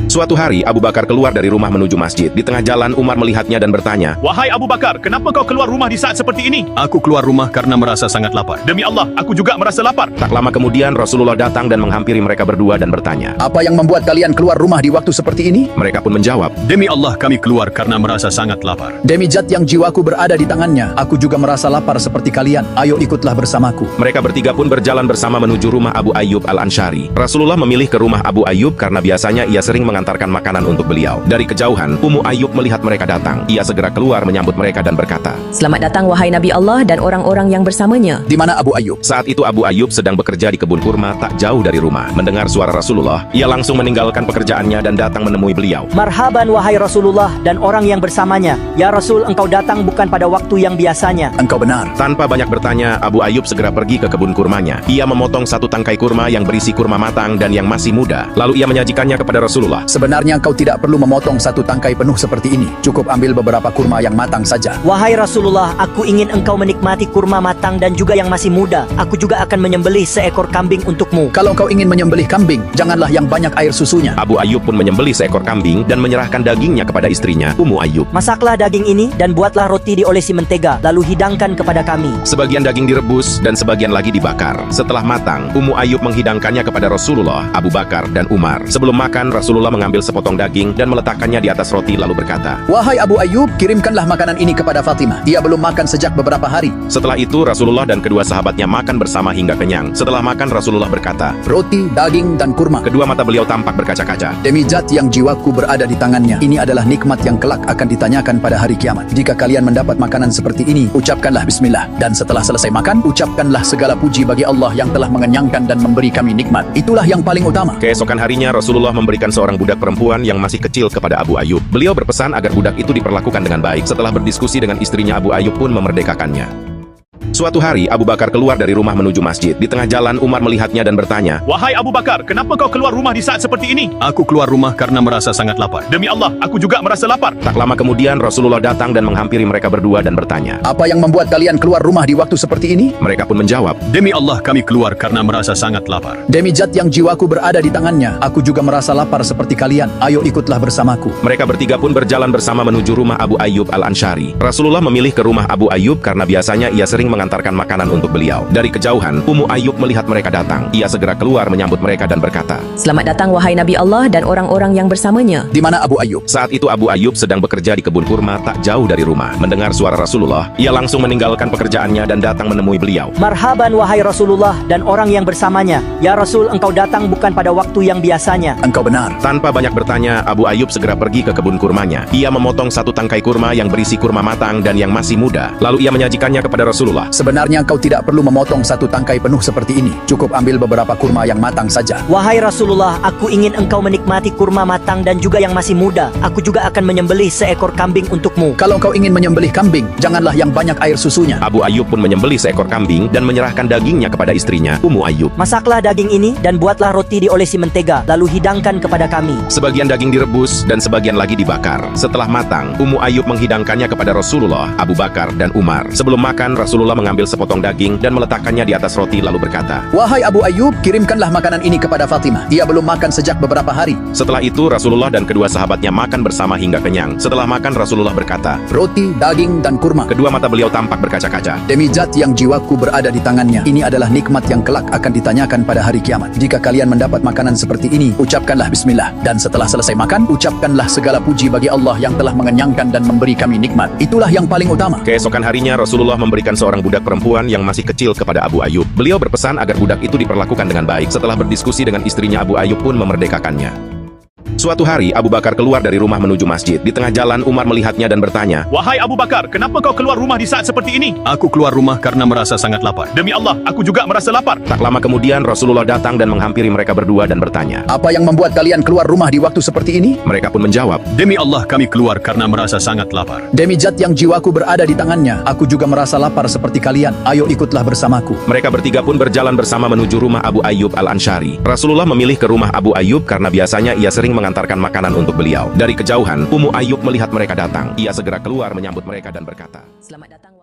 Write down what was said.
Suatu hari Abu Bakar keluar dari rumah menuju masjid. Di tengah jalan Umar melihatnya dan bertanya, "Wahai Abu Bakar, kenapa kau keluar rumah di saat seperti ini?" Aku keluar rumah karena merasa sangat lapar. "Demi Allah, aku juga merasa lapar." Tak lama kemudian Rasulullah datang dan menghampiri mereka berdua dan bertanya, Apa yang membuat kalian keluar rumah di waktu seperti ini? mereka pun menjawab, Demi Allah kami keluar karena merasa sangat lapar. Demi Zat yang jiwaku berada di tangannya, aku juga merasa lapar seperti kalian. Ayo ikutlah bersamaku. Mereka bertiga pun berjalan bersama menuju rumah Abu Ayyub Al-Ansyari. Rasulullah memilih ke rumah Abu Ayyub karena biasanya ia sering mengantarkan makanan untuk beliau. Dari kejauhan, Ummu Ayyub melihat mereka datang. Ia segera keluar menyambut mereka dan berkata, "Selamat datang wahai Nabi Allah dan orang-orang yang bersamanya." Di mana Abu Ayyub? Saat itu Abu Ayyub sedang bekerja di kebun kurma tak jauh dari rumah. Mendengar suara Rasulullah, ia langsung meninggalkan pekerjaannya dan datang menemui beliau. Marhaban wahai Rasulullah dan orang yang bersamanya. Ya Rasul, engkau datang bukan pada waktu yang biasanya. Engkau benar. Tanpa banyak bertanya, Abu Ayyub segera pergi ke kebun kurmanya. Ia memotong satu tangkai kurma yang berisi kurma matang dan yang masih muda. Lalu ia menyajikannya kepada Rasulullah. Sebenarnya engkau tidak perlu memotong satu tangkai penuh seperti ini. Cukup ambil beberapa kurma yang matang saja. Wahai Rasulullah, aku ingin engkau menikmati kurma matang dan juga yang masih muda. Aku juga akan menyembelih seekor kambing untukmu. Kalau engkau ingin menyembelih kambing, janganlah yang banyak air susunya. Abu Ayyub pun menyembelih seekor kambing dan menyerahkan dagingnya kepada istrinya, Ummu Ayyub. Masaklah daging ini dan buatlah roti diolesi mentega, lalu hidangkan kepada kami. Sebagian daging direbus dan sebagian lagi dibakar. Setelah matang, Ummu Ayyub menghidangkannya kepada Rasulullah, Abu Bakar, dan Umar. Sebelum makan, Rasulullah mengambil sepotong daging dan meletakkannya di atas roti lalu berkata, Wahai Abu Ayyub, kirimkanlah makanan ini kepada Fatimah. Ia belum makan sejak beberapa hari. Setelah itu Rasulullah dan kedua sahabatnya makan bersama hingga kenyang. Setelah makan Rasulullah berkata, Roti, daging, dan kurma. kedua mata beliau tampak berkaca-kaca. Demi Zat yang jiwaku berada di tangannya, ini adalah nikmat yang kelak akan ditanyakan pada hari kiamat. Jika kalian mendapat makanan seperti ini, ucapkanlah bismillah. Dan setelah selesai makan, ucapkanlah segala puji bagi Allah yang telah mengenyangkan dan memberi kami nikmat. Itulah yang paling utama. Keesokan harinya Rasulullah memberikan seorang budak perempuan yang masih kecil kepada Abu Ayyub. Beliau berpesan agar budak itu diperlakukan dengan baik. Setelah berdiskusi dengan istrinya, Abu Ayyub pun memerdekakannya. Suatu hari Abu Bakar keluar dari rumah menuju masjid. Di tengah jalan Umar melihatnya dan bertanya, "Wahai Abu Bakar, kenapa kau keluar rumah di saat seperti ini?" Aku keluar rumah karena merasa sangat lapar. "Demi Allah, aku juga merasa lapar." Tak lama kemudian Rasulullah datang dan menghampiri mereka berdua dan bertanya, Apa yang membuat kalian keluar rumah di waktu seperti ini? mereka pun menjawab, Demi Allah kami keluar karena merasa sangat lapar. Demi Zat yang jiwaku berada di tangannya, aku juga merasa lapar seperti kalian. Ayo ikutlah bersamaku. Mereka bertiga pun berjalan bersama menuju rumah Abu Ayyub Al-Ansyari. Rasulullah memilih ke rumah Abu Ayyub karena biasanya ia sering mengantarkan makanan untuk beliau. Dari kejauhan, Ummu Ayyub melihat mereka datang. Ia segera keluar menyambut mereka dan berkata, "Selamat datang wahai Nabi Allah dan orang-orang yang bersamanya." Di mana Abu Ayyub? Saat itu Abu Ayyub sedang bekerja di kebun kurma tak jauh dari rumah. Mendengar suara Rasulullah, ia langsung meninggalkan pekerjaannya dan datang menemui beliau. Marhaban wahai Rasulullah dan orang yang bersamanya. Ya Rasul, engkau datang bukan pada waktu yang biasanya. Engkau benar. Tanpa banyak bertanya, Abu Ayyub segera pergi ke kebun kurmanya. Ia memotong satu tangkai kurma yang berisi kurma matang dan yang masih muda. Lalu ia menyajikannya kepada Rasulullah. Sebenarnya engkau tidak perlu memotong satu tangkai penuh seperti ini. Cukup ambil beberapa kurma yang matang saja. Wahai Rasulullah, aku ingin engkau menikmati kurma matang dan juga yang masih muda. Aku juga akan menyembelih seekor kambing untukmu. Kalau engkau ingin menyembelih kambing, janganlah yang banyak air susunya. Abu Ayyub pun menyembelih seekor kambing dan menyerahkan dagingnya kepada istrinya, Ummu Ayyub. Masaklah daging ini dan buatlah roti diolesi mentega, lalu hidangkan kepada kami. Sebagian daging direbus dan sebagian lagi dibakar. Setelah matang, Ummu Ayyub menghidangkannya kepada Rasulullah, Abu Bakar, dan Umar. Sebelum makan, Rasulullah mengambil sepotong daging dan meletakkannya di atas roti lalu berkata, Wahai Abu Ayyub, kirimkanlah makanan ini kepada Fatimah. Ia belum makan sejak beberapa hari. Setelah itu Rasulullah dan kedua sahabatnya makan bersama hingga kenyang. Setelah makan Rasulullah berkata, Roti, daging, dan kurma. kedua mata beliau tampak berkaca-kaca. Demi Zat yang jiwaku berada di tangannya, ini adalah nikmat yang kelak akan ditanyakan pada hari kiamat. Jika kalian mendapat makanan seperti ini, ucapkanlah bismillah. Dan setelah selesai makan, ucapkanlah segala puji bagi Allah yang telah mengenyangkan dan memberi kami nikmat. Itulah yang paling utama. Keesokan harinya Rasulullah memberikan seorang budak perempuan yang masih kecil kepada Abu Ayyub. Beliau berpesan agar budak itu diperlakukan dengan baik. Setelah berdiskusi dengan istrinya, Abu Ayyub pun memerdekakannya. Suatu hari Abu Bakar keluar dari rumah menuju masjid. Di tengah jalan Umar melihatnya dan bertanya, "Wahai Abu Bakar, kenapa kau keluar rumah di saat seperti ini?" Aku keluar rumah karena merasa sangat lapar. "Demi Allah, aku juga merasa lapar." Tak lama kemudian Rasulullah datang dan menghampiri mereka berdua dan bertanya, Apa yang membuat kalian keluar rumah di waktu seperti ini? mereka pun menjawab, Demi Allah kami keluar karena merasa sangat lapar. Demi Zat yang jiwaku berada di tangannya, aku juga merasa lapar seperti kalian. Ayo ikutlah bersamaku. Mereka bertiga pun berjalan bersama menuju rumah Abu Ayyub Al-Ansyari. Rasulullah memilih ke rumah Abu Ayyub karena biasanya ia sering mengantarkan makanan untuk beliau. Dari kejauhan, Ummu Ayyub melihat mereka datang. Ia segera keluar menyambut mereka dan berkata, "Selamat datang